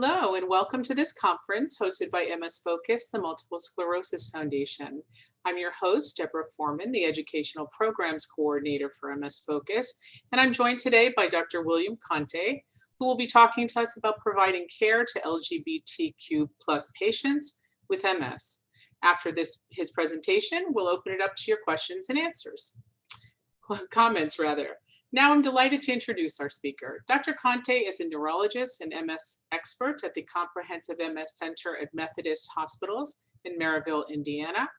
Hello, and welcome to this conference hosted by MS Focus, the Multiple Sclerosis Foundation. I'm your host, Deborah Foreman, the Educational Programs Coordinator for MS Focus, and I'm joined today by Dr. William Conte, who will be talking to us about providing care to LGBTQ plus patients with MS. After his presentation, we'll open it up to your questions and comments. Now I'm delighted to introduce our speaker. Dr. Conte is a neurologist and MS expert at the Comprehensive MS Center at Methodist Hospitals in Maryville, Indiana.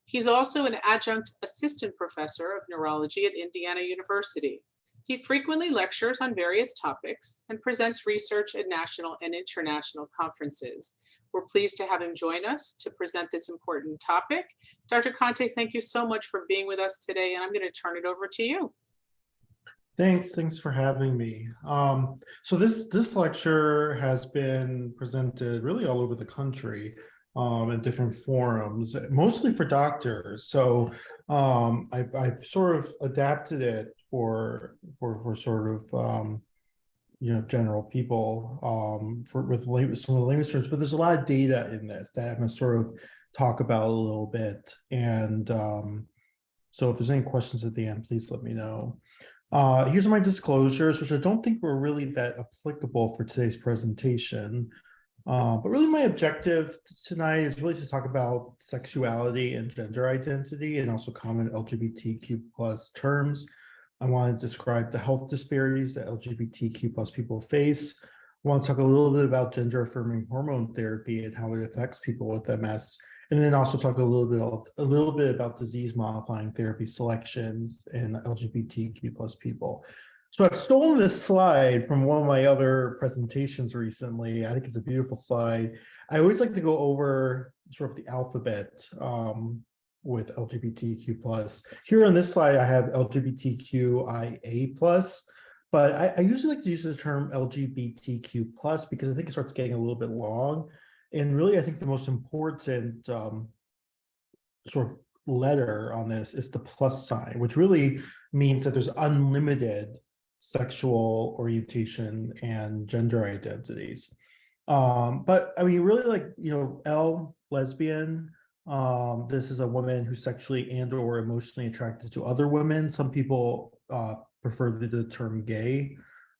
He's also an adjunct assistant professor of neurology at Indiana University. He frequently lectures on various topics and presents research at national and international conferences. We're pleased to have him join us to present this important topic. Dr. Conte, thank you so much for being with us today, and I'm going to turn it over to you. Thanks for having me. So this lecture has been presented really all over the country in different forums, mostly for doctors. So I've sort of adapted it for sort of general people with some of the layman's terms, but there's a lot of data in this that I'm going to sort of talk about a little bit. And so if there's any questions at the end, please let me know. Here's my disclosures, which I don't think were really that applicable for today's presentation. But really my objective tonight is really to talk about sexuality and gender identity and also common LGBTQ plus terms. I want to describe the health disparities that LGBTQ plus people face. I want to talk a little bit about gender affirming hormone therapy and how it affects people with MS. And then also talk a little bit about disease modifying therapy selections in LGBTQ plus people. So I've stolen this slide from one of my other presentations recently. I think it's a beautiful slide. I always like to go over sort of the alphabet with LGBTQ plus. Here on this slide, I have LGBTQIA plus, but I usually like to use the term LGBTQ plus because I think it starts getting a little bit long. And really, I think the most important sort of letter on this is the plus sign, which really means that there's unlimited sexual orientation and gender identities. But I mean, really like, L, lesbian, this is a woman who's sexually and or emotionally attracted to other women. Some people prefer the term gay.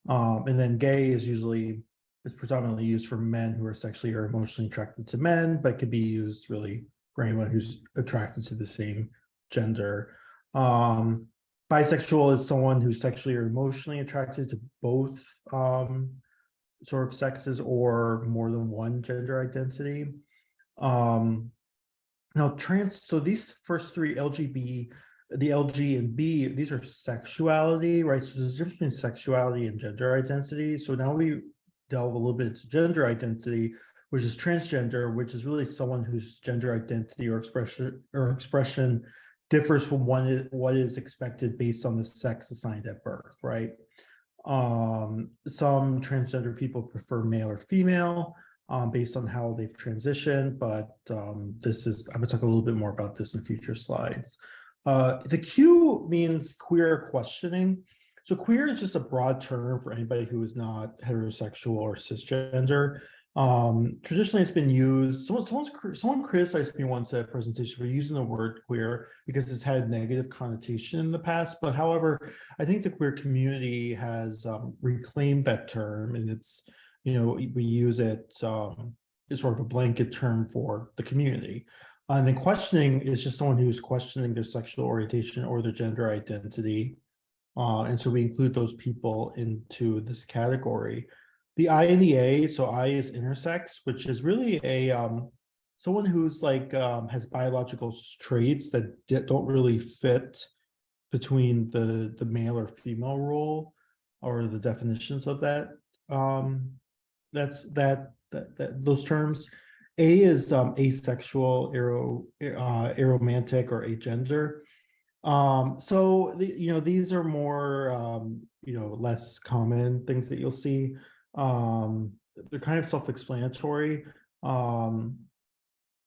And then gay is predominantly used for men who are sexually or emotionally attracted to men, but could be used really for anyone who's attracted to the same gender. Bisexual is someone who's sexually or emotionally attracted to both sort of sexes or more than one gender identity. Now trans, so these first three the LG and B, these are sexuality, right? So there's a difference between sexuality and gender identity. So now we delve a little bit into gender identity, which is transgender, which is really someone whose gender identity or expression differs from what is expected based on the sex assigned at birth, right? Some transgender people prefer male or female based on how they've transitioned, but I'm gonna talk a little bit more about this in future slides. The Q means queer questioning. So queer is just a broad term for anybody who is not heterosexual or cisgender. Traditionally, it's been used. Someone criticized me once at a presentation for using the word queer because it's had negative connotation in the past. But however, I think the queer community has reclaimed that term, and it's we use it as sort of a blanket term for the community. And then questioning is just someone who's questioning their sexual orientation or their gender identity. And so we include those people into this category. The I and the A, so I is intersex, which is really someone who's like has biological traits that don't really fit between the male or female role or the definitions of that. Those terms. A is asexual, aromantic, or agender. So these are more less common things that you'll see. They're kind of self-explanatory.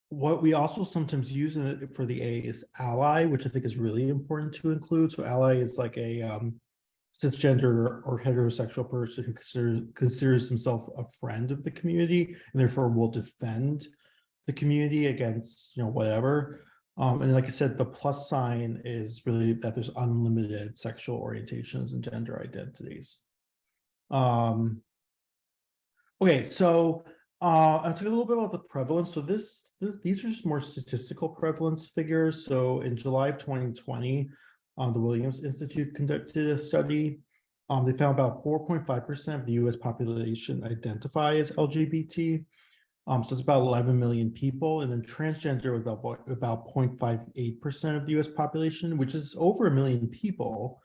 What we also sometimes use for the A is ally, which I think is really important to include. So ally is like a cisgender or heterosexual person who considers himself a friend of the community and therefore will defend the community against, whatever. And like I said, the plus sign is really that there's unlimited sexual orientations and gender identities. Okay, so I'll talk a little bit about the prevalence. So these are just more statistical prevalence figures. So in July of 2020, the Williams Institute conducted a study. They found about 4.5% of the US population identify as LGBT. So it's about 11 million people, and then transgender was about 0.58% of the US population, which is over 1 million people.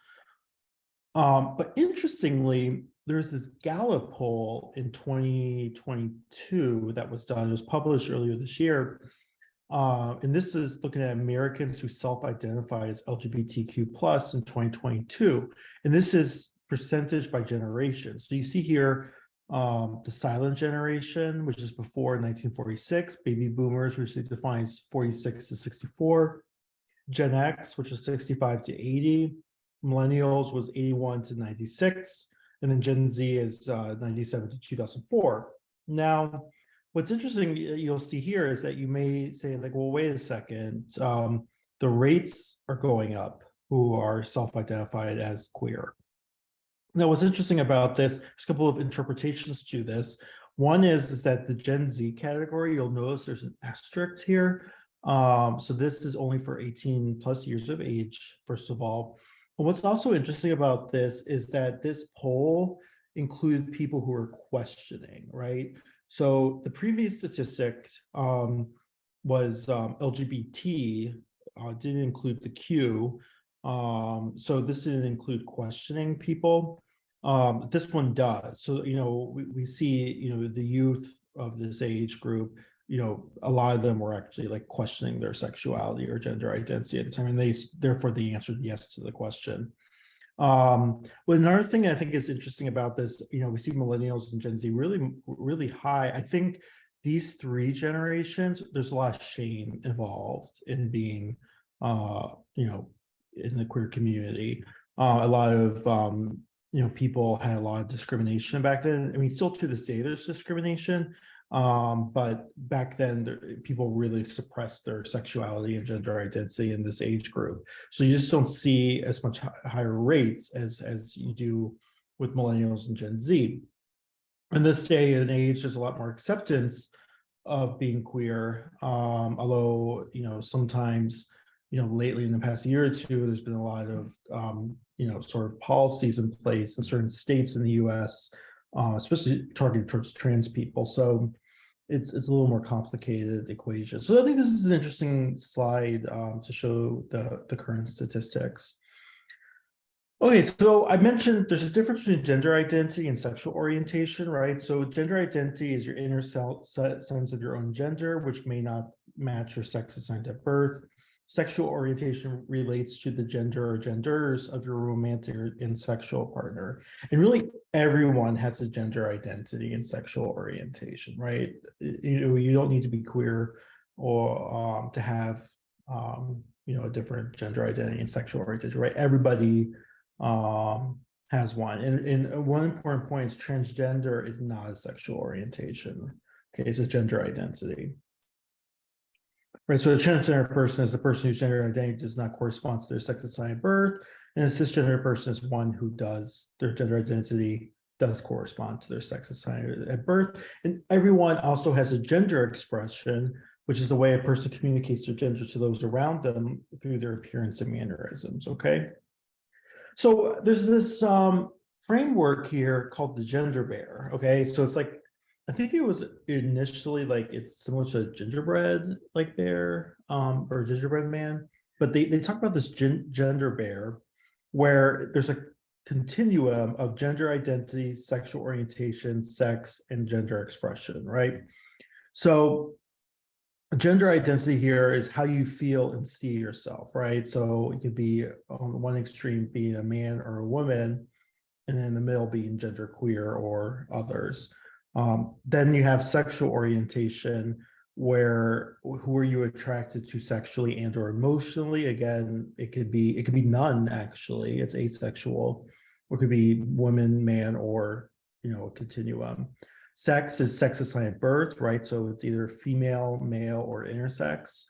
But interestingly, there's this Gallup poll in 2022 that was done. It was published earlier this year. And this is looking at Americans who self-identify as LGBTQ plus in 2022. And this is percentage by generation. So you see here the silent generation, which is before 1946, baby boomers, which they define as 46 to 64, Gen X, which is 65 to 80, millennials was 81 to 96, and then Gen Z is 97 to 2004. Now, what's interesting you'll see here is that you may say, like, well, wait a second, the rates are going up who are self-identified as queer. Now, what's interesting about this, there's a couple of interpretations to this. One is that the Gen Z category, you'll notice there's an asterisk here. So this is only for 18 plus years of age, first of all. And what's also interesting about this is that this poll included people who are questioning, right? So the previous statistic was LGBT, didn't include the Q. So this didn't include questioning people. This one does. So, we see, the youth of this age group, a lot of them were actually like questioning their sexuality or gender identity at the time, and therefore they answered yes to the question. But another thing I think is interesting about this, we see millennials and Gen Z really, really high. I think these three generations, there's a lot of shame involved in being, in the queer community. A lot of, people had a lot of discrimination back then. I mean, still to this day, there's discrimination. But back then, people really suppressed their sexuality and gender identity in this age group. So you just don't see as much higher rates as you do with millennials and Gen Z. In this day and age, there's a lot more acceptance of being queer, although, sometimes, lately in the past year or two, there's been a lot of, sort of policies in place in certain states in the US, especially targeted towards trans people. So it's a little more complicated equation. So I think this is an interesting slide to show the current statistics. Okay, so I mentioned there's a difference between gender identity and sexual orientation, right? So gender identity is your inner sense of your own gender, which may not match your sex assigned at birth. Sexual orientation relates to the gender or genders of your romantic and sexual partner. And really everyone has a gender identity and sexual orientation, right? You don't need to be queer or to have, a different gender identity and sexual orientation, right? Everybody has one. And one important point is transgender is not a sexual orientation. Okay, it's a gender identity. Right, so a transgender person is a person whose gender identity does not correspond to their sex assigned at birth, and a cisgender person is one who their gender identity does correspond to their sex assigned at birth. And everyone also has a gender expression, which is the way a person communicates their gender to those around them through their appearance and mannerisms, okay? So there's this framework here called the gender bear, okay? So it's like, I think it was initially like it's similar to a gingerbread like bear or gingerbread man, but they talk about this gender bear where there's a continuum of gender identity, sexual orientation, sex, and gender expression, right? So gender identity here is how you feel and see yourself, right? So it could be on one extreme being a man or a woman, and then in the middle being gender queer or others. Then you have sexual orientation, where who are you attracted to sexually and or emotionally? Again, it could be none, actually. It's asexual. or it could be woman, man, or, a continuum. Sex is sex assigned at birth, right? So it's either female, male, or intersex.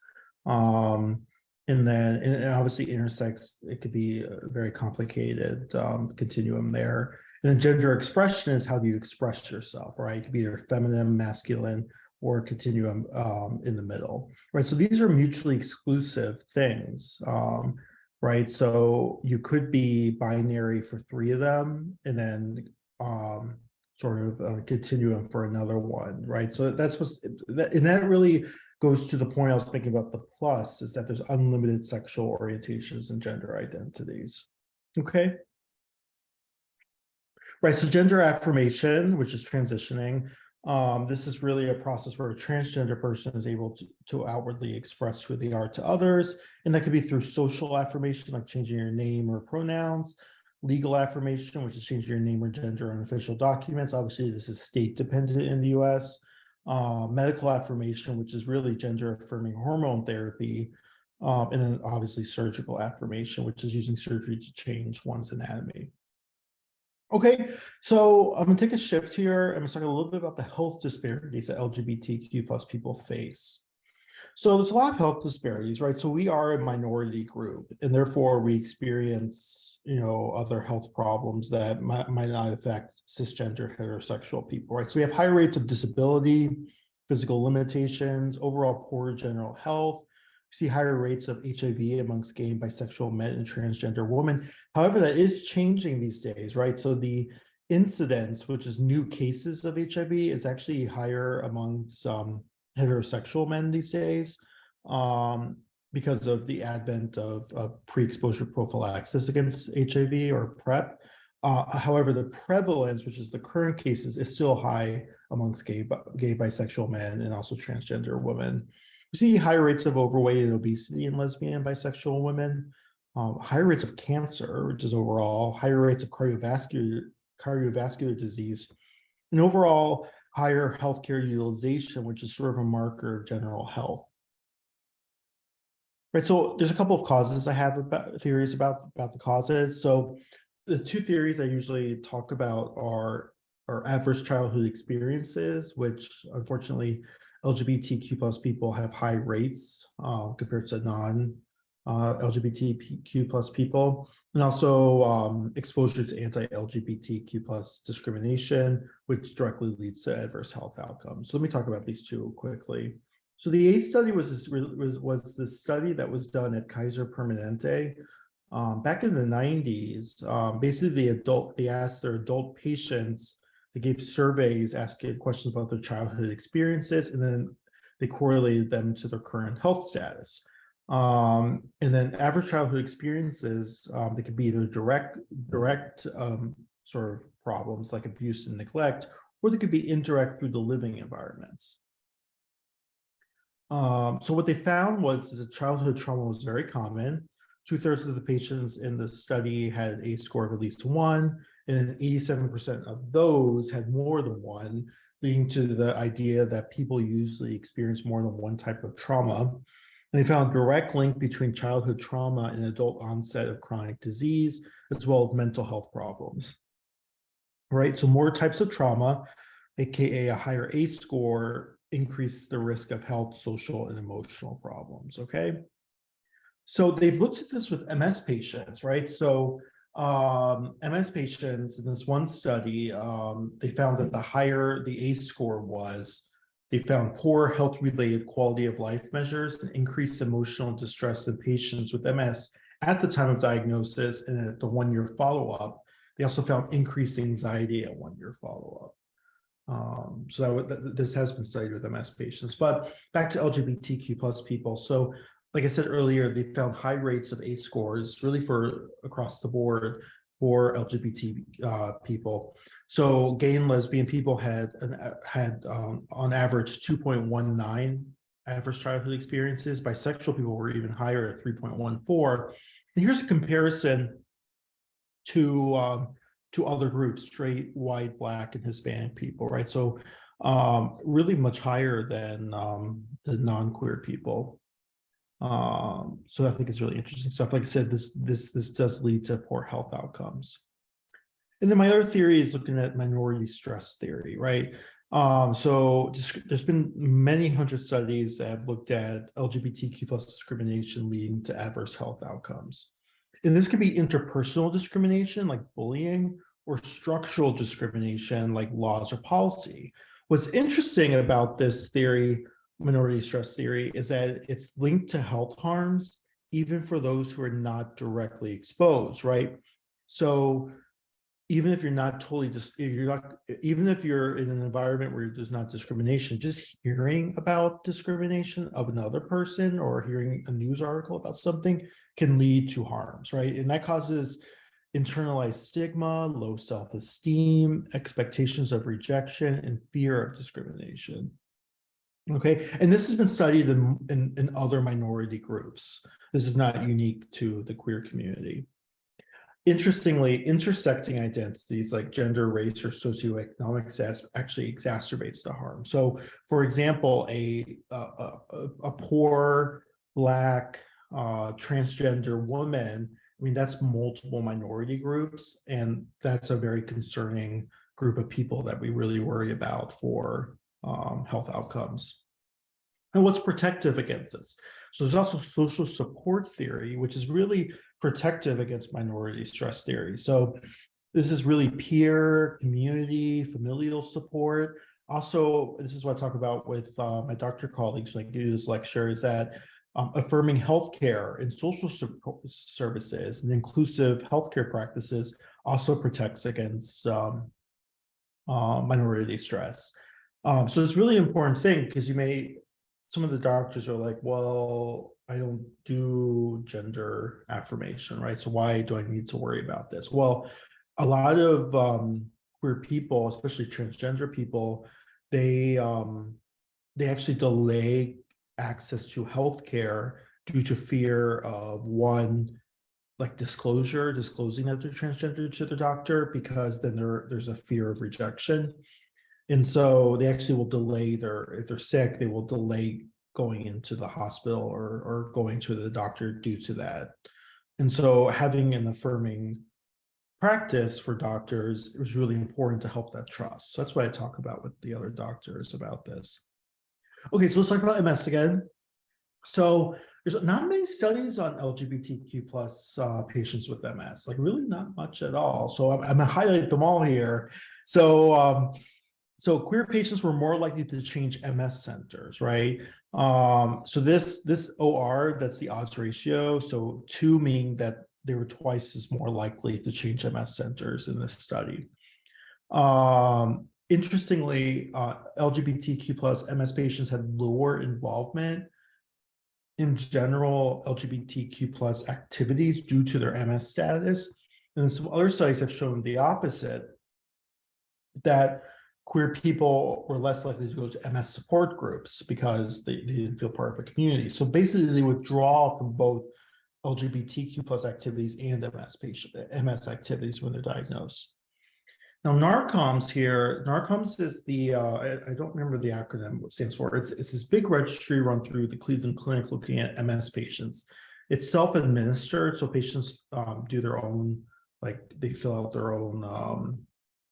And then, and obviously intersex, it could be a very complicated continuum there. And then gender expression is how do you express yourself, right? It could be either feminine, masculine, or continuum in the middle, right? So these are mutually exclusive things, right? So you could be binary for 3 of them, and then sort of a continuum for another one, right? So that's what's, and that really goes to the point I was making about the plus, is that there's unlimited sexual orientations and gender identities. Okay. Right, so gender affirmation, which is transitioning, this is really a process where a transgender person is able to outwardly express who they are to others, and that could be through social affirmation, like changing your name or pronouns, legal affirmation, which is changing your name or gender on official documents. Obviously, this is state dependent in the US. Medical affirmation, which is really gender affirming hormone therapy, and then obviously surgical affirmation, which is using surgery to change one's anatomy. Okay, so I'm gonna take a shift here. I'm gonna talk a little bit about the health disparities that LGBTQ plus people face. So there's a lot of health disparities, right? So we are a minority group, and therefore we experience, other health problems that might not affect cisgender heterosexual people, right? So we have higher rates of disability, physical limitations, overall poor general health. We see higher rates of HIV amongst gay and bisexual men and transgender women. However, that is changing these days, right? So the incidence, which is new cases of HIV, is actually higher amongst heterosexual men these days, because of the advent of pre-exposure prophylaxis against HIV or PrEP. However, the prevalence, which is the current cases, is still high amongst gay, bisexual men and also transgender women. We see higher rates of overweight and obesity in lesbian and bisexual women, higher rates of cancer, which is overall, higher rates of cardiovascular disease, and overall higher healthcare utilization, which is sort of a marker of general health. Right, so there's a couple of causes I have about theories about the causes. So the 2 theories I usually talk about are adverse childhood experiences, which unfortunately LGBTQ plus people have high rates compared to non LGBTQ plus people, and also exposure to anti-LGBTQ plus discrimination, which directly leads to adverse health outcomes. So let me talk about these 2 quickly. So the ACE study was the study that was done at Kaiser Permanente back in the 90s. Basically, they asked their adult patients, they gave surveys asking questions about their childhood experiences, and then they correlated them to their current health status. And then average childhood experiences, they could be either direct sort of problems like abuse and neglect, or they could be indirect through the living environments. So what they found was that childhood trauma was very common. 2/3 of the patients in the study had an ACE score of at least 1, and 87% of those had more than 1, leading to the idea that people usually experience more than one type of trauma. They found a direct link between childhood trauma and adult onset of chronic disease, as well as mental health problems. Right, so more types of trauma, aka a higher ACE score, increase the risk of health, social, and emotional problems. Okay, so they've looked at this with MS patients, right? So MS patients in this one study, they found that the higher the ACE score was, they found poor health-related quality of life measures and increased emotional distress in patients with MS at the time of diagnosis and at the 1-year follow-up. They also found increased anxiety at 1-year follow-up. So this has been studied with MS patients. But back to LGBTQ plus people. So like I said earlier, they found high rates of ACE scores really for across the board for LGBT people. So gay and lesbian people had on average 2.19 average childhood experiences. Bisexual people were even higher at 3.14. And here's a comparison to other groups: straight, white, Black, and Hispanic people, right? So really much higher than the non-queer people. So I think it's really interesting stuff. Like I said, this does lead to poor health outcomes. And then my other theory is looking at minority stress theory, right? There's been many hundred studies that have looked at LGBTQ plus discrimination leading to adverse health outcomes. And this could be interpersonal discrimination like bullying or structural discrimination like laws or policy. What's interesting about this theory, minority stress theory, is that it's linked to health harms, even for those who are not directly exposed, right? So even if you're not totally just you're not even if you're in an environment where there's not discrimination, just hearing about discrimination of another person or hearing a news article about something can lead to harms, right? And that causes internalized stigma, low self-esteem, expectations of rejection, and fear of discrimination. Okay, and this has been studied in other minority groups. This is not unique to the queer community. Interestingly, intersecting identities like gender, race, or socioeconomic actually exacerbates the harm. So, for example, a poor Black transgender woman, I mean, that's multiple minority groups, and that's a very concerning group of people that we really worry about for health outcomes. And what's protective against this? So there's also social support theory, which is really protective against minority stress theory. So this is really peer, community, familial support. Also, this is what I talk about with my doctor colleagues when I do this lecture, is that affirming healthcare and social support services and inclusive healthcare practices also protects against minority stress. So it's a really important thing because some of the doctors are like, well, I don't do gender affirmation, right? So why do I need to worry about this? Well, a lot of queer people, especially transgender people, they actually delay access to healthcare due to fear of one, like disclosing that they're transgender to the doctor, because then there's a fear of rejection. And so they actually will delay if they're sick, they will delay going into the hospital or going to the doctor due to that. And so having an affirming practice for doctors is really important to help that trust. So that's why I talk about with the other doctors about this. Okay, so let's talk about MS again. So there's not many studies on LGBTQ plus patients with MS, like really not much at all. So I'm gonna highlight them all here. So queer patients were more likely to change MS centers, right? So this OR, that's the odds ratio. So 2 meaning that they were twice as more likely to change MS centers in this study. Interestingly, LGBTQ plus MS patients had lower involvement in general LGBTQ plus activities due to their MS status. And some other studies have shown the opposite, that queer people were less likely to go to MS support groups because they didn't feel part of a community. So basically they withdraw from both LGBTQ plus activities and MS activities when they're diagnosed. Now, NARCOMS is I don't remember the acronym, what it stands for. It's this big registry run through the Cleveland Clinic looking at MS patients. It's self-administered, so patients do their own, like they fill out their own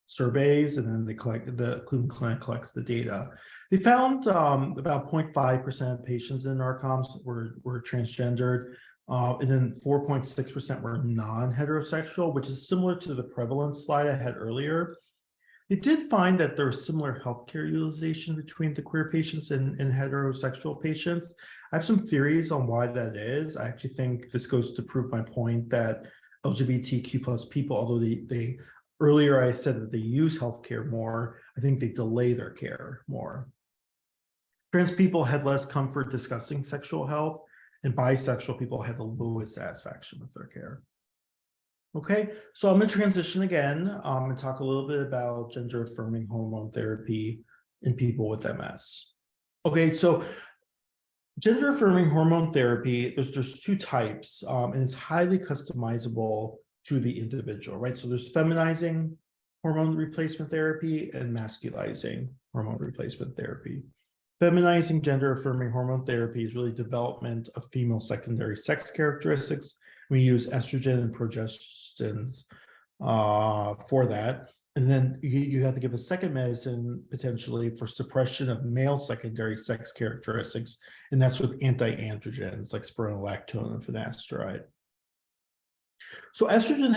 surveys, and then the Cleveland Clinic collects the data. They found about 0.5% of patients in NARCOMS were transgendered, and then 4.6% were non-heterosexual, which is similar to the prevalence slide I had earlier. They did find that there was similar healthcare utilization between the queer patients and heterosexual patients. I have some theories on why that is. I actually think this goes to prove my point that LGBTQ plus people, although they earlier I said that they use healthcare more, I think they delay their care more. Trans people had less comfort discussing sexual health, and bisexual people had the lowest satisfaction with their care. Okay, so I'm going to transition again and talk a little bit about gender affirming hormone therapy in people with MS. Okay, so gender affirming hormone therapy, there's 2 types, and it's highly customizable to the individual, right? So there's feminizing hormone replacement therapy and masculizing hormone replacement therapy. Feminizing gender affirming hormone therapy is really development of female secondary sex characteristics. We use estrogen and progestins for that. And then you have to give a second medicine potentially for suppression of male secondary sex characteristics, and that's with anti-androgens like spironolactone and finasteride. So estrogen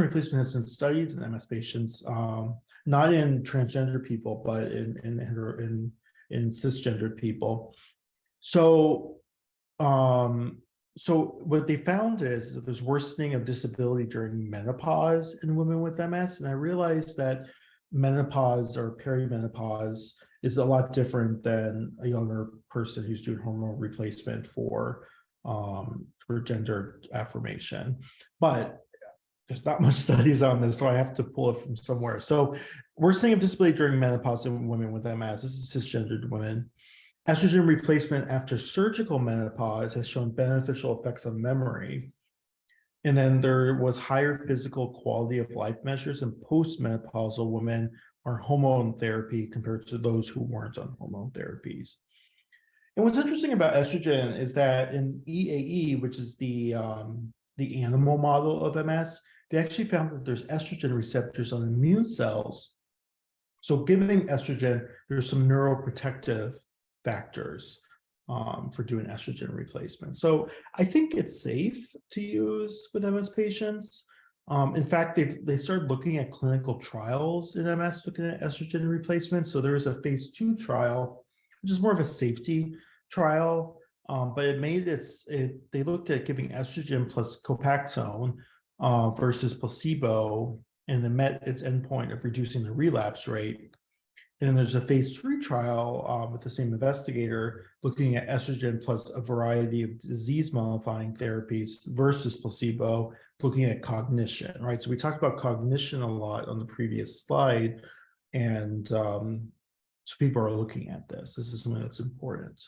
replacement has been studied in MS patients, not in transgender people, but in cisgendered people. So so what they found is that there's worsening of disability during menopause in women with MS. And I realized that menopause or perimenopause is a lot different than a younger person who's doing hormone replacement for gender affirmation. But there's not much studies on this, so I have to pull it from somewhere. So worsening of disability during menopause in women with MS, this is cisgendered women. Estrogen replacement after surgical menopause has shown beneficial effects on memory. And then there was higher physical quality of life measures in postmenopausal women on hormone therapy compared to those who weren't on hormone therapies. And what's interesting about estrogen is that in EAE, which is the animal model of MS, they actually found that there's estrogen receptors on immune cells. So giving estrogen, there's some neuroprotective factors for doing estrogen replacement. So I think it's safe to use with MS patients. In fact, they started looking at clinical trials in MS looking at estrogen replacement. So there was a phase 2 trial, which is more of a safety trial, but they looked at giving estrogen plus Copaxone versus placebo, and it met its endpoint of reducing the relapse rate. And there's a phase 3 trial with the same investigator looking at estrogen plus a variety of disease-modifying therapies versus placebo, looking at cognition, right? So we talked about cognition a lot on the previous slide, and so people are looking at this. This is something that's important.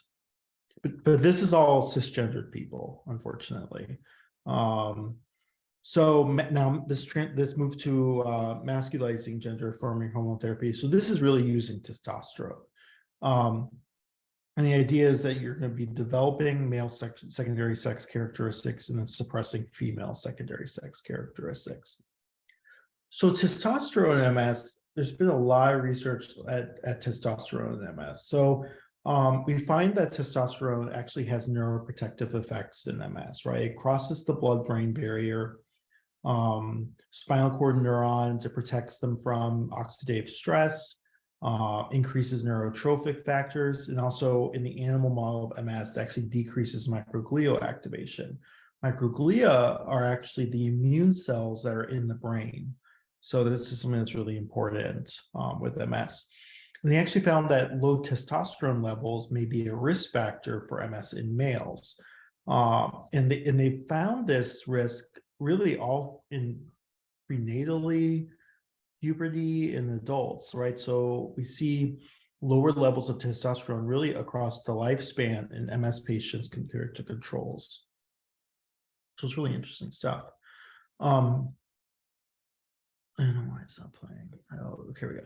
But this is all cisgendered people, unfortunately. So now this move to masculizing gender affirming hormone therapy. So this is really using testosterone. And the idea is that you're going to be developing male secondary sex characteristics and then suppressing female secondary sex characteristics. So testosterone in MS, there's been a lot of research at testosterone in MS. So we find that testosterone actually has neuroprotective effects in MS, right? It crosses the blood-brain barrier. Spinal cord neurons, it protects them from oxidative stress, increases neurotrophic factors, and also in the animal model of MS, actually decreases microglial activation. Microglia are actually the immune cells that are in the brain. So this is something that's really important with MS. And they actually found that low testosterone levels may be a risk factor for MS in males. And they found this risk really all in prenatally, puberty, in adults, right? So we see lower levels of testosterone really across the lifespan in MS patients compared to controls. So it's really interesting stuff. I don't know why it's not playing. Oh, okay, we go.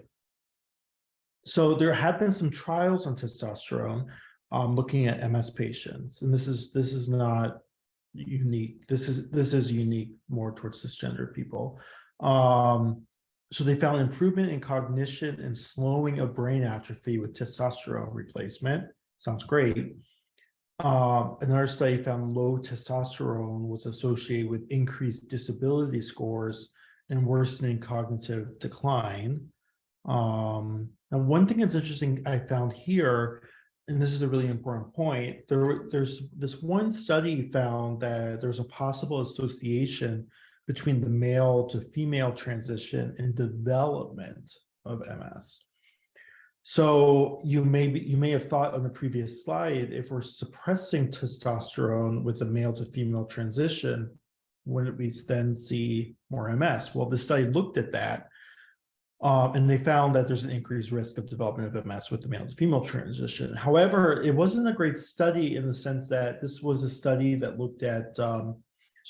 So there have been some trials on testosterone looking at MS patients, and this is not unique. This is unique more towards cisgender people. So they found improvement in cognition and slowing of brain atrophy with testosterone replacement. Sounds great. Another study found low testosterone was associated with increased disability scores and worsening cognitive decline. And one thing that's interesting I found here, and this is a really important point, there's this one study found that there's a possible association between the male to female transition and development of MS. So you may have thought on the previous slide, if we're suppressing testosterone with a male to female transition, wouldn't we then see more MS? Well, the study looked at that. And they found that there's an increased risk of development of MS with the male to female transition. However, it wasn't a great study in the sense that this was a study that looked at, so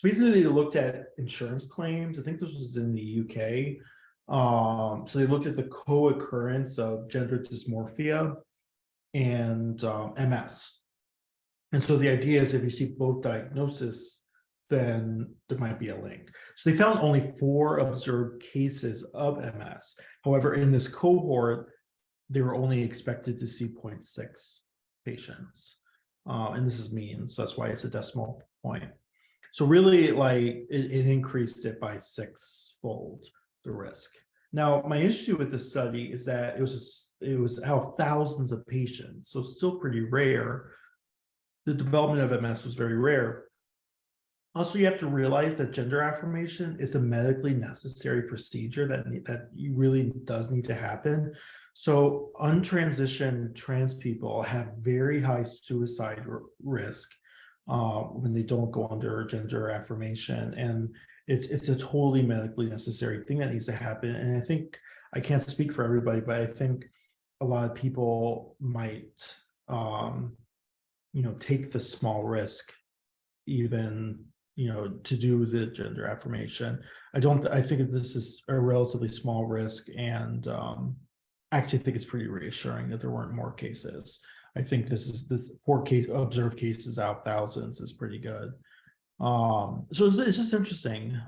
basically they looked at insurance claims. I think this was in the UK. So they looked at the co-occurrence of gender dysmorphia and MS. And so the idea is if you see both diagnoses, then there might be a link. So they found only 4 observed cases of MS. However, in this cohort, they were only expected to see 0.6 patients. And this is mean, so that's why it's a decimal point. So really, like, it increased it by 6-fold, the risk. Now, my issue with this study is that it was out of thousands of patients, so still pretty rare. The development of MS was very rare. Also, you have to realize that gender affirmation is a medically necessary procedure that really does need to happen. So untransitioned trans people have very high suicide risk when they don't go under gender affirmation. And it's a totally medically necessary thing that needs to happen. And I think, I can't speak for everybody, but I think a lot of people might, take the small risk even, to do the gender affirmation. I think this is a relatively small risk, and I actually think it's pretty reassuring that there weren't more cases. I think this 4 observed cases out of thousands is pretty good. So it's just interesting.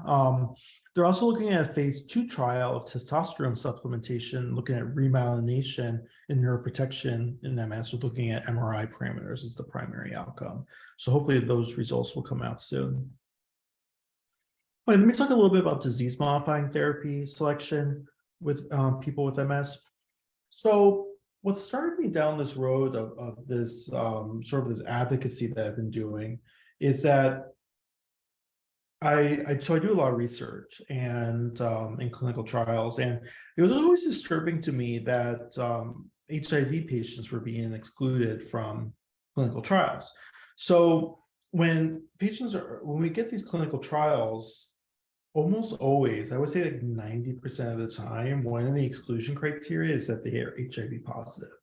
They're also looking at a phase 2 trial of testosterone supplementation, looking at remyelination and neuroprotection in MS, with looking at MRI parameters as the primary outcome. So hopefully those results will come out soon. All right, let me talk a little bit about disease-modifying therapy selection with people with MS. So what started me down this road of this sort of this advocacy that I've been doing is that I do a lot of research and in clinical trials, and it was always disturbing to me that HIV patients were being excluded from clinical trials. So when we get these clinical trials, almost always, I would say like 90% of the time, one of the exclusion criteria is that they are HIV positive.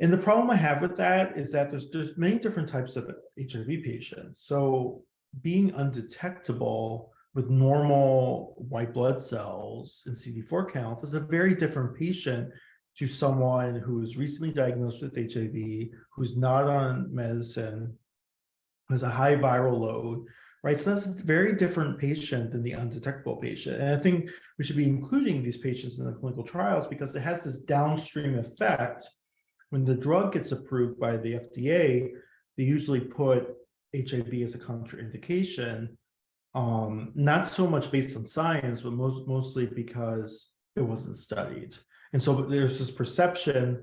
And the problem I have with that is that there's many different types of HIV patients. So being undetectable with normal white blood cells and CD4 counts is a very different patient to someone who's recently diagnosed with HIV, who's not on medicine, has a high viral load, right? So that's a very different patient than the undetectable patient. And I think we should be including these patients in the clinical trials because it has this downstream effect. When the drug gets approved by the FDA, they usually put HIV as a contraindication, not so much based on science, but mostly because it wasn't studied. And so there's this perception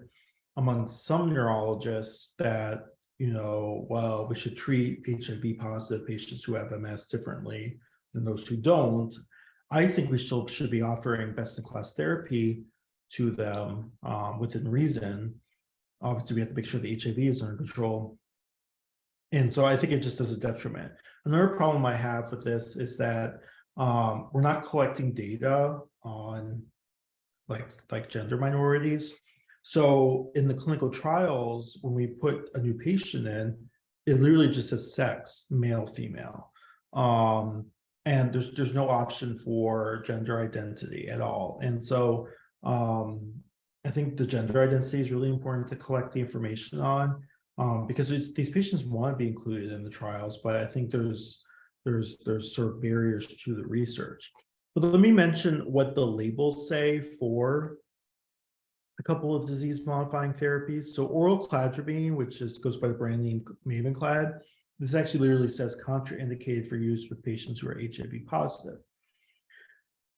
among some neurologists that, well, we should treat HIV positive patients who have MS differently than those who don't. I think we still should be offering best-in-class therapy to them within reason. Obviously, we have to make sure the HIV is under control. And so I think it just does a detriment. Another problem I have with this is that we're not collecting data on like gender minorities. So in the clinical trials, when we put a new patient in, it literally just says sex, male, female. And there's no option for gender identity at all. And so I think the gender identity is really important to collect the information on. Because these patients want to be included in the trials, but I think there's sort of barriers to the research. But let me mention what the labels say for a couple of disease-modifying therapies. So oral cladribine, which goes by the brand name Mavenclad, this actually literally says contraindicated for use with patients who are HIV positive.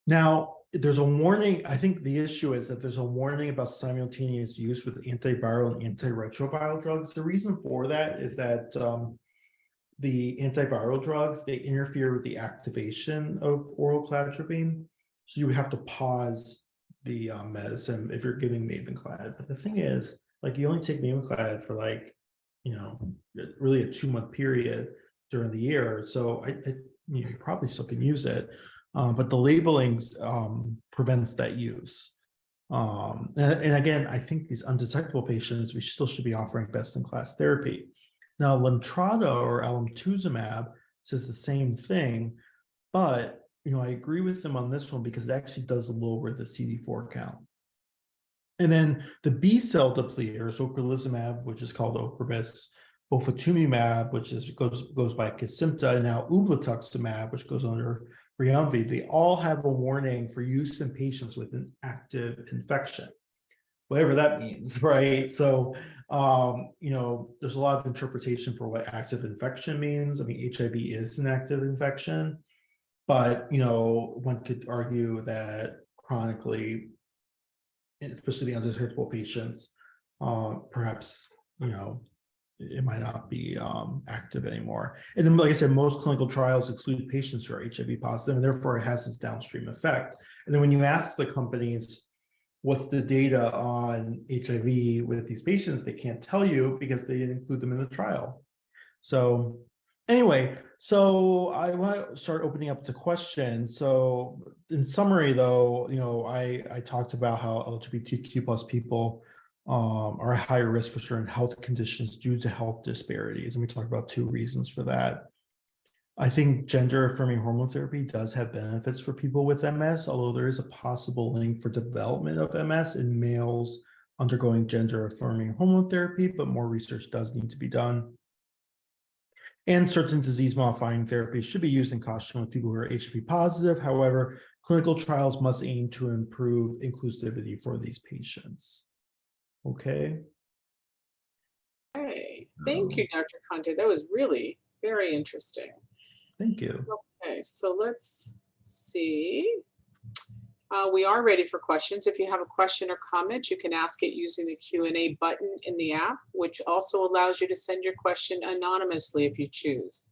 Now, there's a warning. I think the issue is that there's a warning about simultaneous use with antiviral and antiretroviral drugs. The reason for that is that the antiviral drugs, they interfere with the activation of oral cladribine. So you have to pause the medicine if you're giving Mavenclad. But the thing is, like, you only take Mavenclad for really a 2-month period during the year. So you probably still can use it. But the labeling prevents that use. And again, I think these undetectable patients, we still should be offering best-in-class therapy. Now, Lemtrada or alemtuzumab says the same thing, but I agree with them on this one because it actually does lower the CD4 count. And then the B-cell depleters, ocrelizumab, which is called Ocrevus, ofatumumab, which goes by Kesimpta, and now ublituximab, which goes under Briumvi, they all have a warning for use in patients with an active infection, whatever that means, right? So, there's a lot of interpretation for what active infection means. I mean, HIV is an active infection, but, one could argue that chronically, especially the undetectable patients, perhaps, it might not be active anymore. And then, like I said, most clinical trials exclude patients who are HIV positive, and therefore it has this downstream effect. And then when you ask the companies, what's the data on HIV with these patients, they can't tell you because they didn't include them in the trial. So anyway, so I want to start opening up to questions. So in summary, though, I talked about how LGBTQ plus people are at higher risk for certain health conditions due to health disparities. And we talked about 2 reasons for that. I think gender affirming hormone therapy does have benefits for people with MS, although there is a possible link for development of MS in males undergoing gender affirming hormone therapy, but more research does need to be done. And certain disease modifying therapies should be used in conjunction with people who are HIV positive. However, clinical trials must aim to improve inclusivity for these patients. Okay. Hey, thank you, Dr. Conte. That was really very interesting. Thank you. Okay, so let's see. We are ready for questions. If you have a question or comment, you can ask it using the Q&A button in the app, which also allows you to send your question anonymously if you choose.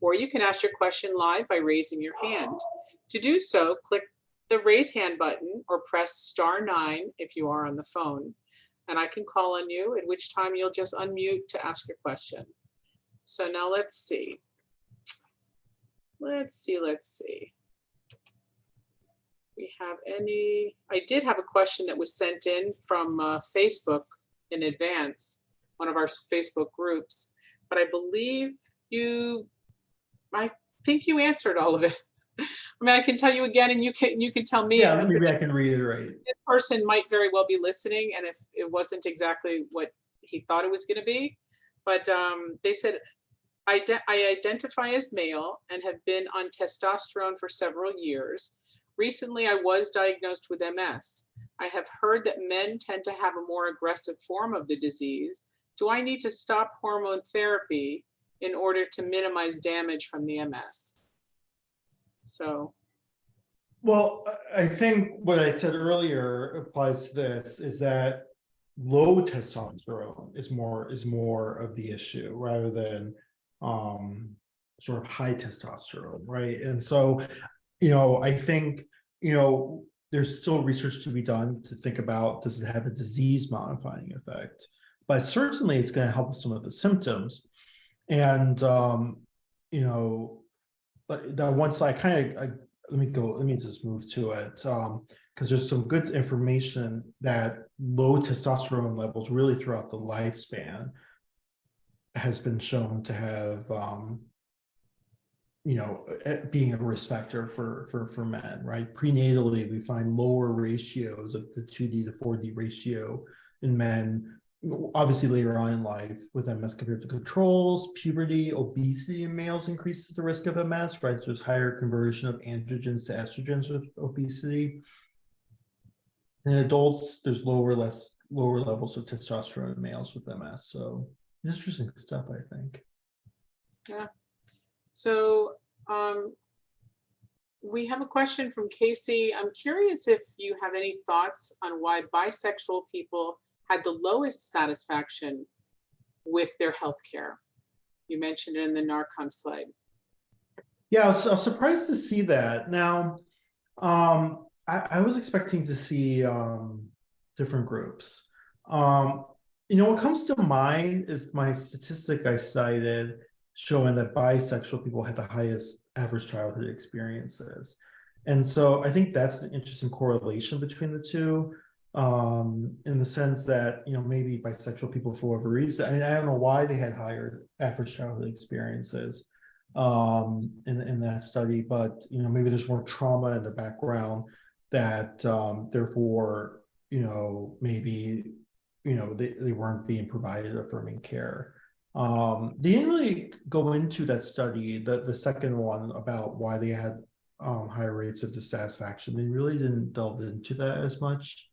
Or you can ask your question live by raising your hand. To do so, click the raise hand button or press *9 if you are on the phone. And I can call on you, at which time you'll just unmute to ask your question. So now let's see. Let's see. We have any, I did have a question that was sent in from Facebook in advance, one of our Facebook groups, but I believe I think you answered all of it. I mean, I can tell you again, and you can tell me. Yeah, maybe I can reiterate. This person might very well be listening, and if it wasn't exactly what he thought it was going to be, but they said, I identify as male and have been on testosterone for several years. Recently, I was diagnosed with MS. I have heard that men tend to have a more aggressive form of the disease. Do I need to stop hormone therapy in order to minimize damage from the MS? So. Well, I think what I said earlier applies to this, is that low testosterone is more of the issue rather than sort of high testosterone, right? And so, I think, there's still research to be done to think about, does it have a disease modifying effect? But certainly it's going to help with some of the symptoms. And, but that once I kind of, let me just move to it, because there's some good information that low testosterone levels really throughout the lifespan has been shown to have, being a risk factor for men, right? Prenatally, we find lower ratios of the 2D to 4D ratio in men. Obviously, later on in life with MS compared to controls, puberty, obesity in males increases the risk of MS, right? There's higher conversion of androgens to estrogens with obesity. In adults, there's lower levels of testosterone in males with MS. So interesting stuff, I think. Yeah. So we have a question from Casey. I'm curious if you have any thoughts on why bisexual people had the lowest satisfaction with their healthcare. You mentioned it in the NARCOM slide. Yeah, I was surprised to see that. Now, I was expecting to see different groups. What comes to mind is my statistic I cited showing that bisexual people had the highest average childhood experiences. And so I think that's an interesting correlation between the two, in the sense that, maybe bisexual people, for whatever reason, I mean, I don't know why they had higher average childhood experiences in that study, but, maybe there's more trauma in the background that therefore, maybe, they weren't being provided affirming care. They didn't really go into that study, the second one, about why they had higher rates of dissatisfaction. They really didn't delve into that as much.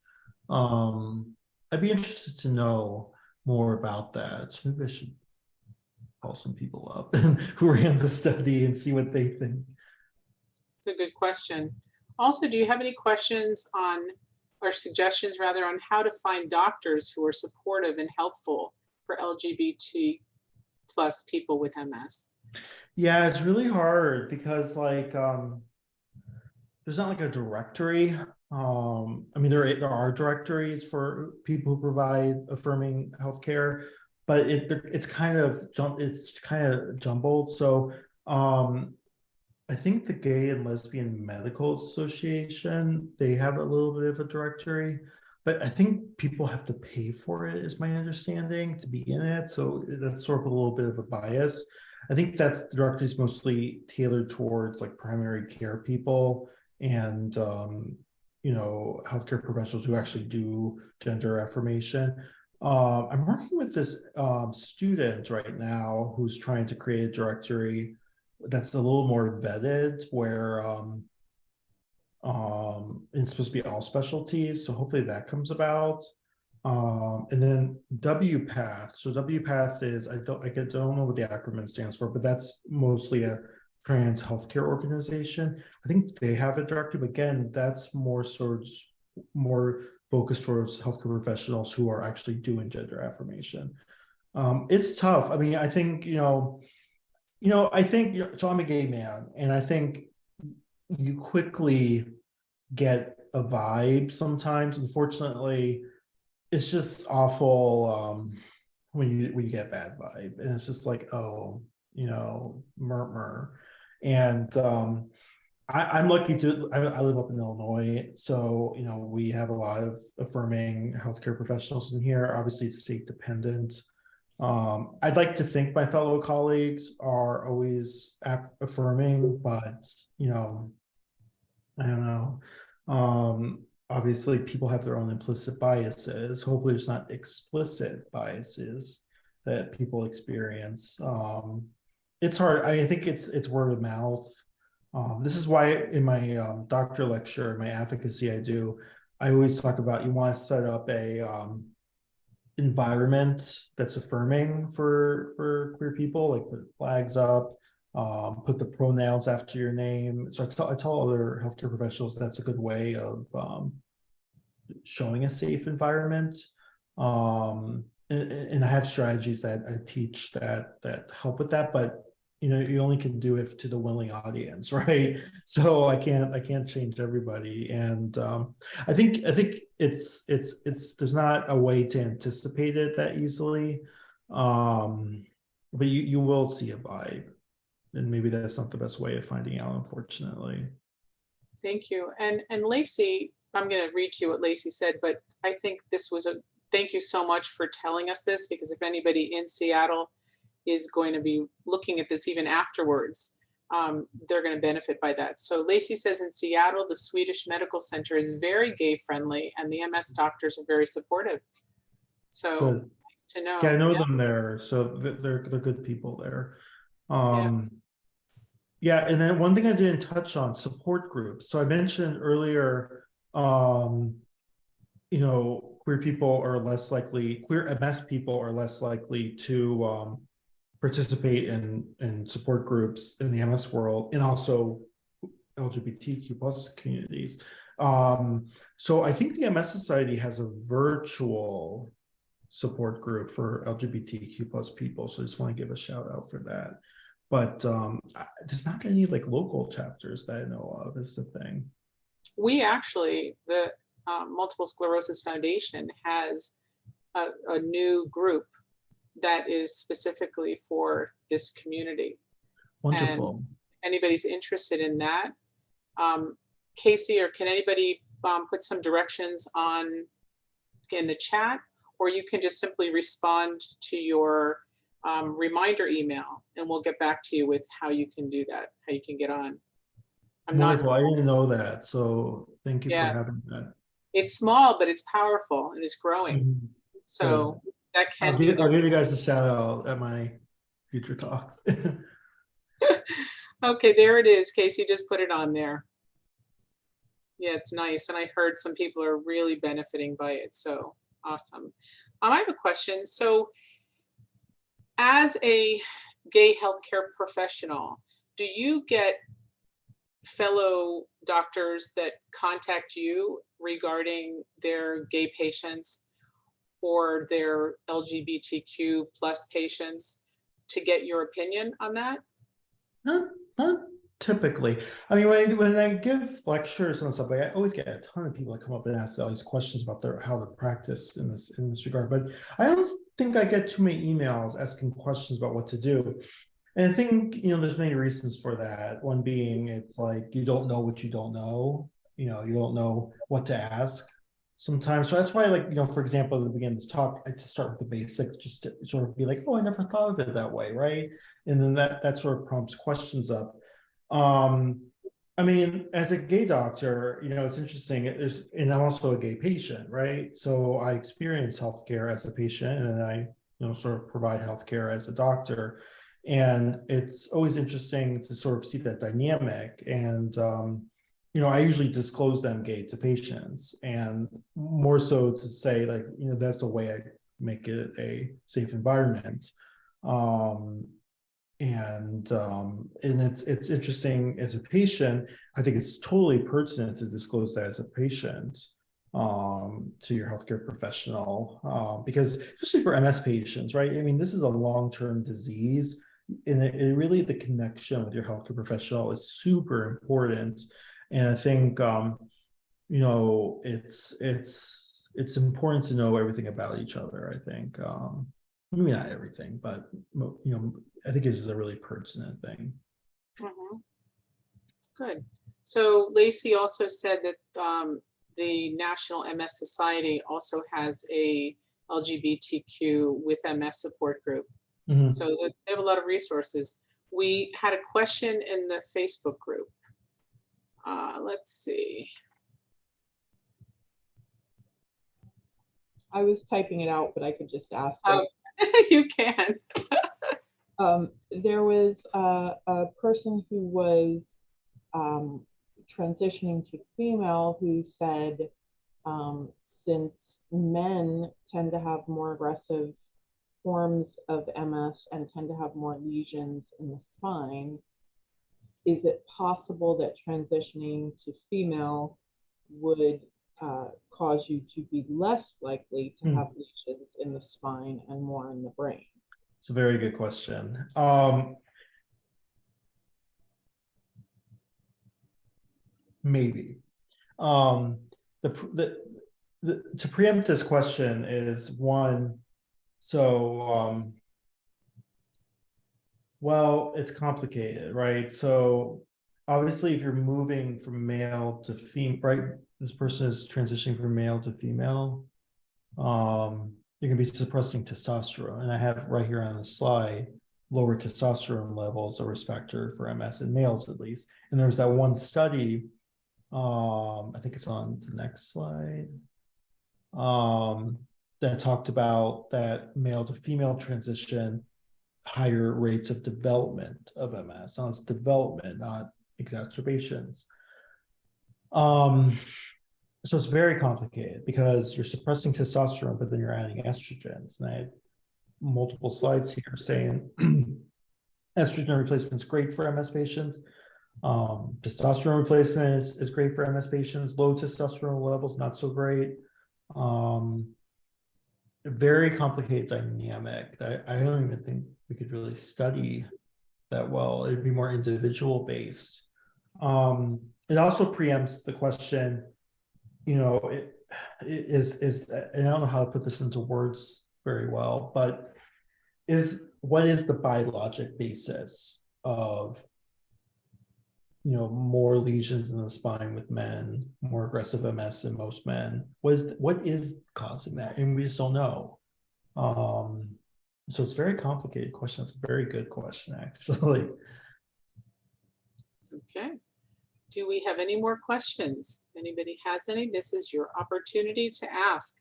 I'd be interested to know more about that. So maybe I should call some people up who ran the study and see what they think. It's a good question. Also, do you have any questions on, or suggestions rather, on how to find doctors who are supportive and helpful for LGBT plus people with MS? Yeah, it's really hard because there's not like a directory. I mean, there are directories for people who provide affirming healthcare, but it's kind of jumbled. So I think the Gay and Lesbian Medical Association, they have a little bit of a directory, but I think people have to pay for it, is my understanding, to be in it. So that's sort of a little bit of a bias. I think that's the directory is mostly tailored towards like primary care people and healthcare professionals who actually do gender affirmation. I'm working with this student right now who's trying to create a directory that's a little more vetted, where it's supposed to be all specialties. So hopefully that comes about. And then WPATH. So WPATH is, I don't know what the acronym stands for, but that's mostly a trans healthcare organization. I think they have a directive. Again, that's more focused towards healthcare professionals who are actually doing gender affirmation. It's tough. I mean, I think, I think, so I'm a gay man, and I think you quickly get a vibe sometimes. Unfortunately, it's just awful when you get bad vibe, and it's just like, oh, murmur. And I'm lucky I live up in Illinois, so we have a lot of affirming healthcare professionals in here. Obviously, it's state dependent. I'd like to think my fellow colleagues are always affirming, but I don't know. Obviously, people have their own implicit biases. Hopefully, there's not explicit biases that people experience. It's hard. I think it's word of mouth. This is why in my doctor lecture, my advocacy I always talk about, you want to set up a environment that's affirming for queer people, like put flags up, put the pronouns after your name. So I tell other healthcare professionals that's a good way of showing a safe environment. And I have strategies that I teach that help with that, but you only can do it to the willing audience, right? So I can't change everybody. And I think it's there's not a way to anticipate it that easily. But you will see a vibe, and maybe that's not the best way of finding out, unfortunately. Thank you. And Lacey, I'm going to read to you what Lacey said, but I think this was thank you so much for telling us this, because if anybody in Seattle is going to be looking at this even afterwards, they're going to benefit by that. So Lacey says, in Seattle, the Swedish Medical Center is very gay friendly and the MS doctors are very supportive. So Good. nice to know. Yeah, I know them there, so they're good people there. Yeah, and then one thing I didn't touch on, support groups. So I mentioned earlier, queer people are less likely, queer MS people are less likely to participate in support groups in the MS world, and also LGBTQ plus communities. So I think the MS Society has a virtual support group for LGBTQ plus people. So I just want to give a shout out for that. But there's not any like local chapters that I know of, is the thing. We actually, the Multiple Sclerosis Foundation has a new group that is specifically for this community. Wonderful. And if anybody's interested in that, Casey, or can anybody put some directions in the chat, or you can just simply respond to your reminder email, and we'll get back to you with how you can do that, how you can get on. Wonderful. I didn't know that, so thank you for having that. It's small, but it's powerful and it's growing. Mm-hmm. So that can be. I'll give you guys a shout out at my future talks. Okay, there it is. Casey just put it on there. Yeah, it's nice. And I heard some people are really benefiting by it. So awesome. I have a question. So as a gay healthcare professional, do you get fellow doctors that contact you regarding their gay patients or their LGBTQ plus patients to get your opinion on that? Not typically. I mean, when I give lectures and stuff, I always get a ton of people that come up and ask all these questions about how to practice in this regard. But I don't think I get too many emails asking questions about what to do. And I think, there's many reasons for that. One being, it's like you don't know what you don't know. You don't know what to ask sometimes. So that's why, for example, at the beginning of this talk, I just start with the basics, just to sort of be like, oh, I never thought of it that way, right? And then that sort of prompts questions up. I mean, as a gay doctor, it's interesting. And I'm also a gay patient, right? So I experience healthcare as a patient, and then I, sort of provide healthcare as a doctor. And it's always interesting to sort of see that dynamic. And I usually disclose that I'm gay to patients, and more so to say, that's the way I make it a safe environment. And it's interesting as a patient. I think it's totally pertinent to disclose that as a patient to your healthcare professional, because especially for MS patients, right? I mean, this is a long-term disease, and it really, the connection with your healthcare professional is super important. And I think it's important to know everything about each other. I think maybe not everything, but I think this is a really pertinent thing. Mm-hmm. Good. So Lacey also said that the National MS Society also has a LGBTQ with MS support group. Mm-hmm. So they have a lot of resources. We had a question in the Facebook group. Let's see. I was typing it out, but I could just ask it. You can. There was a person who was transitioning to female who said, since men tend to have more aggressive forms of MS and tend to have more lesions in the spine, is it possible that transitioning to female would cause you to be less likely to have lesions in the spine and more in the brain? It's a very good question. Maybe. To preempt this question is one, so well, it's complicated, right? So obviously, if you're moving from male to female, right? This person is transitioning from male to female. You're going to be suppressing testosterone. And I have right here on the slide, lower testosterone levels, a risk factor for MS in males at least. And there was that one study, I think it's on the next slide, that talked about that male to female transition, higher rates of development of MS. Now it's development, not exacerbations. So it's very complicated because you're suppressing testosterone, but then you're adding estrogens. And I had multiple slides here saying estrogen replacement is great for MS patients. Testosterone replacement is great for MS patients. Low testosterone levels, not so great. Very complicated dynamic that I don't even think we could really study that well. It'd be more individual based. It also preempts the question, it is, and I don't know how to put this into words very well, but what is the biologic basis of more lesions in the spine with men, more aggressive MS in most men? What is causing that? And we just don't know. So it's a very complicated question. It's a very good question, actually. Okay. Do we have any more questions? Anybody has any? This is your opportunity to ask.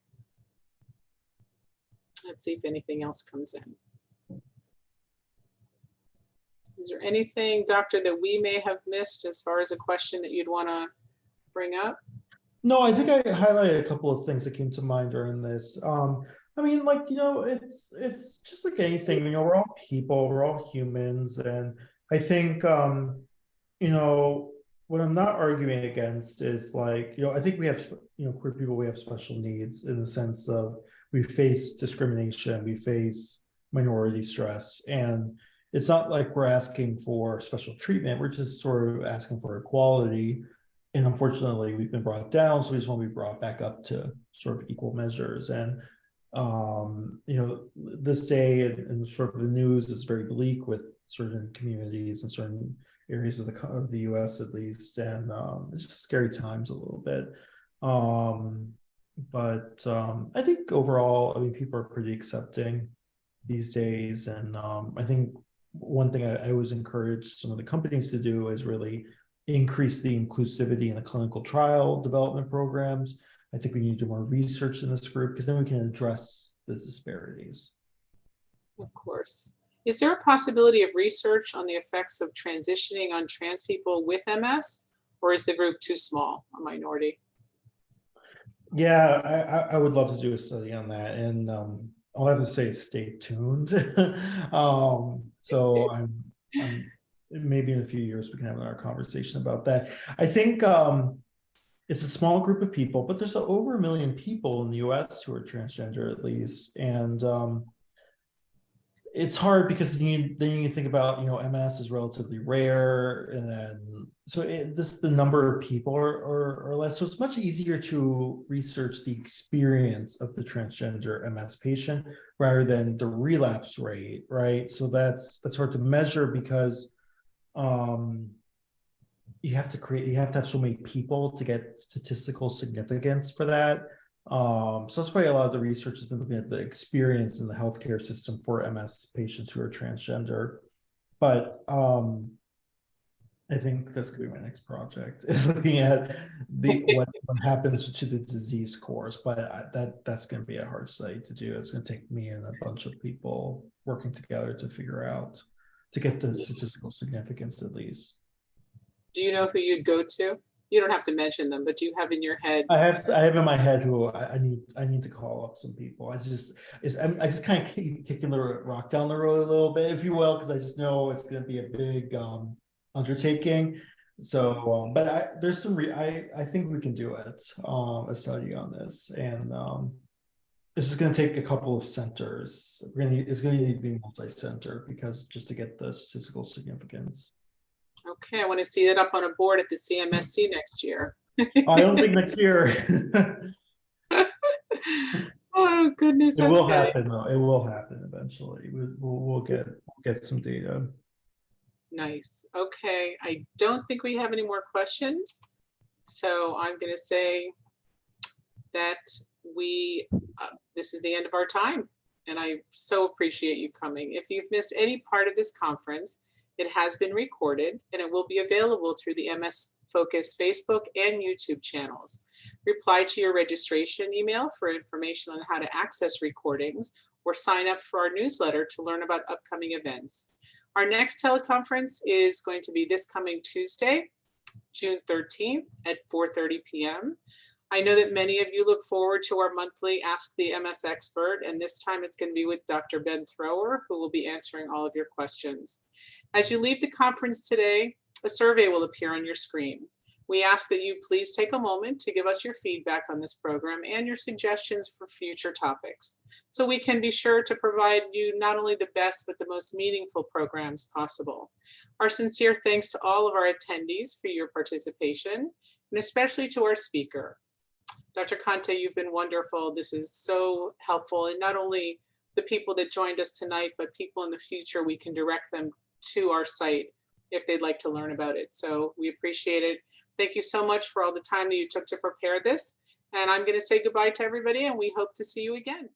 Let's see if anything else comes in. Is there anything, Doctor, that we may have missed as far as a question that you'd want to bring up? No, I think I highlighted a couple of things that came to mind during this. I mean, like, it's just like anything, we're all people, we're all humans. And I think, what I'm not arguing against is like, I think we have, queer people, we have special needs in the sense of we face discrimination, we face minority stress. And it's not like we're asking for special treatment, we're just sort of asking for equality. And unfortunately, we've been brought down, so we just want to be brought back up to sort of equal measures. And this day and sort of the news is very bleak with certain communities and certain areas of the U.S. at least, and it's just scary times a little bit. But I think overall, I mean, people are pretty accepting these days, and I think one thing I always encourage some of the companies to do is really increase the inclusivity in the clinical trial development programs. I think we need to do more research in this group because then we can address the disparities. Of course. Is there a possibility of research on the effects of transitioning on trans people with MS, or is the group too small, a minority? Yeah, I would love to do a study on that, and all I have to say is stay tuned. So I'm maybe in a few years we can have another conversation about that. I think it's a small group of people, but there's over 1 million people in the US who are transgender at least. And it's hard because then you think about, MS is relatively rare. And then, so the number of people are less. So it's much easier to research the experience of the transgender MS patient rather than the relapse rate, right? So that's hard to measure because you have to have so many people to get statistical significance for that. So that's why a lot of the research has been looking at the experience in the healthcare system for MS patients who are transgender. But I think that's going to be my next project, is looking at what happens to the disease course. But that's going to be a hard study to do. It's going to take me and a bunch of people working together to figure out, to get the statistical significance at least. Do you know who you'd go to? You don't have to mention them, but do you have in your head? I have in my head who I need to call up some people. I just kind of keep kicking the rock down the road a little bit, if you will, because I just know it's going to be a big undertaking. So, but there's some I think we can do it, a study on this, and this is going to take a couple of centers. It's going to need to be multi-center because just to get the statistical significance. Okay, I want to see it up on a board at the CMSC next year. I don't think next year. Oh goodness. It will happen though. It will happen eventually. We'll get some data. Nice. Okay, I don't think we have any more questions. So I'm going to say that this is the end of our time, and I so appreciate you coming. If you've missed any part of this conference, it has been recorded and it will be available through the MS Focus Facebook and YouTube channels. Reply to your registration email for information on how to access recordings or sign up for our newsletter to learn about upcoming events. Our next teleconference is going to be this coming Tuesday, June 13th at 4:30 p.m. I know that many of you look forward to our monthly Ask the MS Expert, and this time it's going to be with Dr. Ben Thrower, who will be answering all of your questions. As you leave the conference today, a survey will appear on your screen. We ask that you please take a moment to give us your feedback on this program and your suggestions for future topics, so we can be sure to provide you not only the best, but the most meaningful programs possible. Our sincere thanks to all of our attendees for your participation, and especially to our speaker. Dr. Conte, you've been wonderful. This is so helpful, and not only the people that joined us tonight, but people in the future, we can direct them to our site if they'd like to learn about it. So we appreciate it. Thank you so much for all the time that you took to prepare this. And I'm going to say goodbye to everybody, and we hope to see you again.